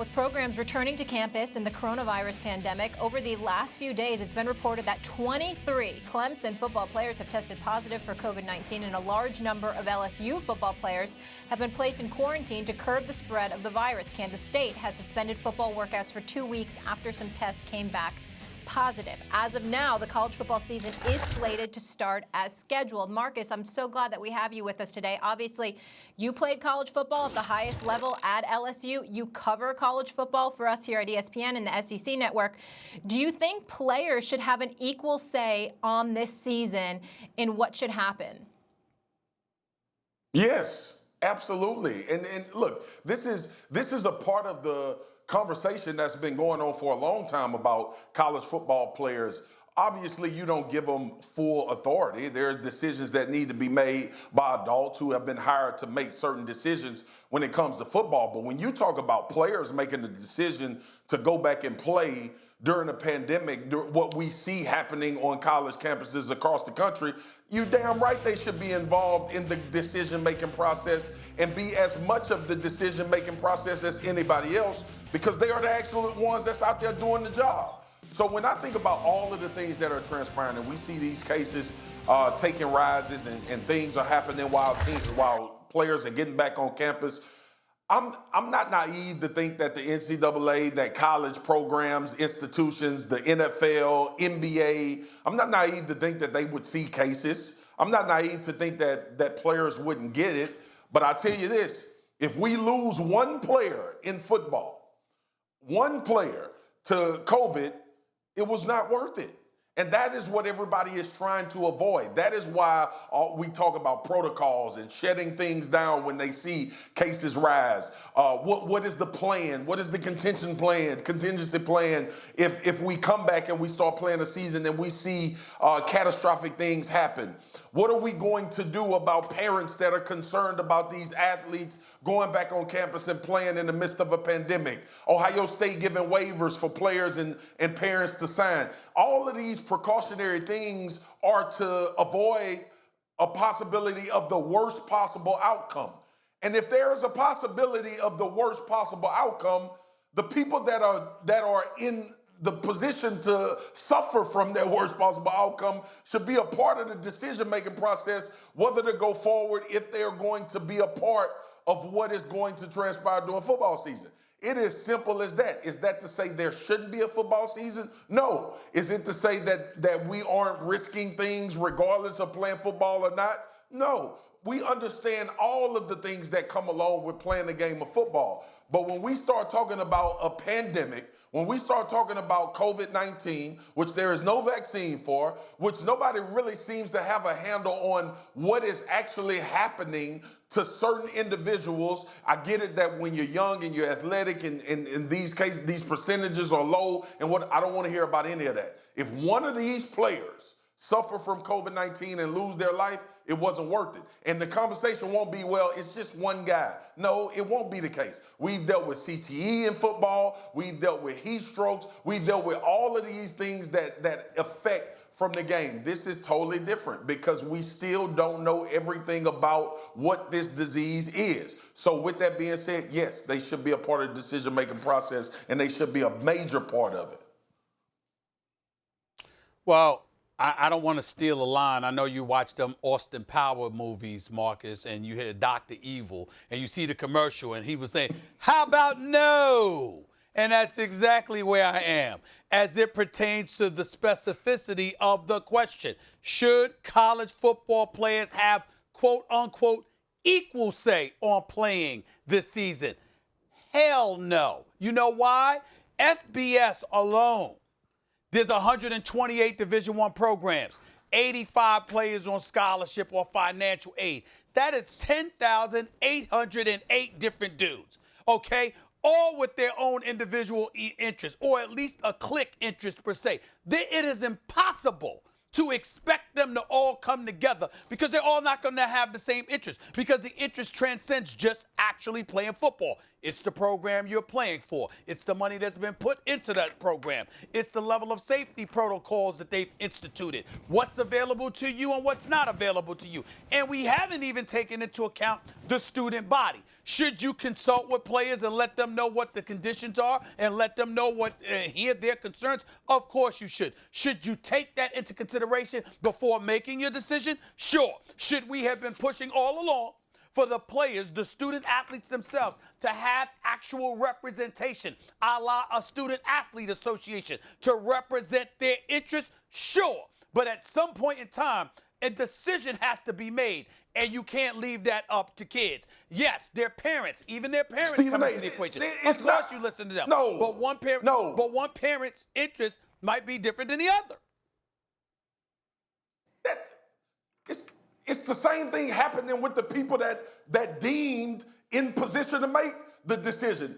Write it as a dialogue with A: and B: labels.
A: With programs returning to campus in the coronavirus pandemic, over the last few days, it's been reported that 23 Clemson football players have tested positive for COVID-19, and a large number of LSU football players have been placed in quarantine to curb the spread of the virus. Kansas State has suspended football workouts for 2 weeks after some tests came back positive. As of now, the college football season is slated to start as scheduled. Marcus, I'm so glad that we have you with us today. Obviously, you played college football at the highest level at LSU. You cover college football for us here at ESPN and the SEC network. Do you think players should have an equal say on this season in what should happen?
B: Yes, absolutely. And look, this is a part of the conversation that's been going on for a long time about college football players. Obviously, you don't give them full authority. There are decisions that need to be made by adults who have been hired to make certain decisions when it comes to football. But when you talk about players making the decision to go back and play during a pandemic, what we see happening on college campuses across the country, you damn right they should be involved in the decision-making process and be as much of the decision-making process as anybody else, because they are the actual ones that's out there doing the job. So when I think about all of the things that are transpiring, and we see these cases taking rises and things are happening while players are getting back on campus, I'm not naive to think that the NCAA, that college programs, institutions, the NFL, NBA, I'm not naive to think that they would see cases. I'm not naive to think that players wouldn't get it. But I tell you this, if we lose one player in football, one player to COVID, it was not worth it. And that is what everybody is trying to avoid. That is why we talk about protocols and shutting things down when they see cases rise. What is the plan? What is the contingency plan if we come back and we start playing a season and we see catastrophic things happen? What are we going to do about parents that are concerned about these athletes going back on campus and playing in the midst of a pandemic? Ohio State giving waivers for players and parents to sign. All of these precautionary things are to avoid a possibility of the worst possible outcome. And if there is a possibility of the worst possible outcome, the people that are in the position to suffer from their worst possible outcome should be a part of the decision-making process, whether to go forward, if they're going to be a part of what is going to transpire during football season. It is simple as that. Is that to say there shouldn't be a football season? No. Is it to say that we aren't risking things regardless of playing football or not? No. We understand all of the things that come along with playing the game of football. But when we start talking about a pandemic, when we start talking about COVID-19, which there is no vaccine for, which nobody really seems to have a handle on what is actually happening to certain individuals. I get it that when you're young and you're athletic and in these cases, these percentages are low, and I don't want to hear about any of that. If one of these players suffer from COVID-19 and lose their life, it wasn't worth it. And the conversation won't be, well, it's just one guy. No, it won't be the case. We've dealt with CTE in football. We've dealt with heat strokes. We've dealt with all of these things that affect from the game. This is totally different because we still don't know everything about what this disease is. So with that being said, yes, they should be a part of the decision-making process, and they should be a major part of it.
C: Well, I don't want to steal a line. I know you watch them Austin Power movies, Marcus, and you hear Dr. Evil, and you see the commercial, and he was saying, how about no? And that's exactly where I am, as it pertains to the specificity of the question. Should college football players have, quote, unquote, equal say on playing this season? Hell no. You know why? FBS alone, there's 128 Division I programs, 85 players on scholarship or financial aid. That is 10,808 different dudes, okay? All with their own individual interests, or at least a clique interest per se. It is impossible to expect them to all come together because they're all not going to have the same interest, because the interest transcends just actually playing football. It's the program you're playing for. It's the money that's been put into that program. It's the level of safety protocols that they've instituted. What's available to you and what's not available to you. And we haven't even taken into account the student body. Should you consult with players and let them know what the conditions are and let them know hear their concerns? Of course you should. Should you take that into consideration before making your decision? Sure. Should we have been pushing all along for the players, the student athletes themselves, to have actual representation, a la a student athlete association, to represent their interests? Sure. But at some point in time, a decision has to be made, and you can't leave that up to kids. Yes, their parents, even their parents come into the equation. Of course you listen to them.
B: No.
C: But one parent's interest might be different than the other.
B: It's the same thing happening with the people that deemed in position to make the decision.